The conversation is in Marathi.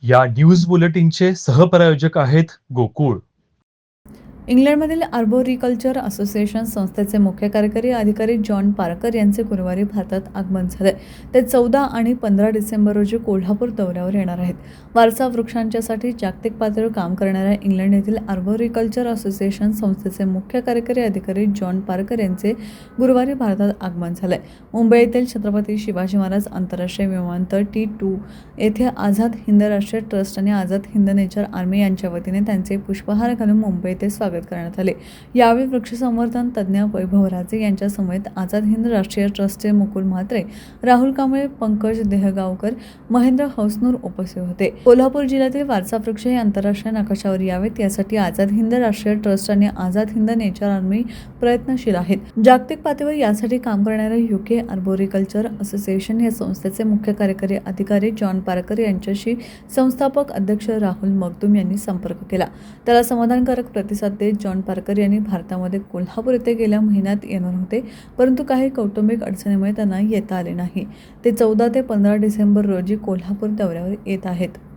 या न्यूज बुलेटिनचे सहप्रायोजक आहेत गोकुळ. इंग्लंडमधील आर्बोरिकल्चर असोसिएशन संस्थेचे मुख्य कार्यकारी अधिकारी जॉन पार्कर यांचे गुरुवारी भारतात आगमन झाले. ते 14 आणि 15 डिसेंबर रोजी कोल्हापूर दौऱ्यावर येणार आहेत. वारसा वृक्षांच्यासाठी जागतिक पातळीवर काम करणाऱ्या इंग्लंड येथील आर्बोरिकल्चर असोसिएशन संस्थेचे मुख्य कार्यकारी अधिकारी जॉन पार्कर यांचे गुरुवारी भारतात आगमन झाले. मुंबई येथील छत्रपती शिवाजी महाराज आंतरराष्ट्रीय विमानतळ T2 येथे आझाद हिंद राष्ट्रीय ट्रस्ट आणि आझाद हिंद नेचर आर्मी यांच्या वतीने त्यांचे पुष्पहार घालून मुंबई येथे स्वागत करण्यात आले. यावेळी वृक्ष संवर्धन तज्ज्ञ वैभव राजे यांच्या समेत आझाद हिंद राष्ट्रीय ट्रस्टचे मुकुल म्हात्रे, राहुल कांबळे, पंकज देहगावकर, महेंद्र हौसनूर उपस्थित होते. कोल्हापूर जिल्ह्यातील वारसा वृक्ष हे आंतरराष्ट्रीय नकाशावर यावेत यासाठी आझाद हिंद राष्ट्रीय ट्रस्ट आणि आझाद हिंद नेचर आर्मी प्रयत्नशील आहेत. जागतिक पातळीवर यासाठी काम करणाऱ्या UK आर्बोरिकल्चर असोसिएशन या संस्थेचे मुख्य कार्यकारी अधिकारी जॉन पार्कर यांच्याशी संस्थापक अध्यक्ष राहुल मगदूम यांनी संपर्क केला. त्याला समाधानकारक प्रतिसाद देत जॉन पार्कर यांनी भारतामध्ये कोल्हापूर येथे गेल्या महिन्यात येणार होते, परंतु काही कौटुंबिक अडचणीमुळे त्यांना येता आले नाही. ते 14 ते 15 डिसेंबर रोजी कोल्हापूर दौऱ्यावर येत आहेत.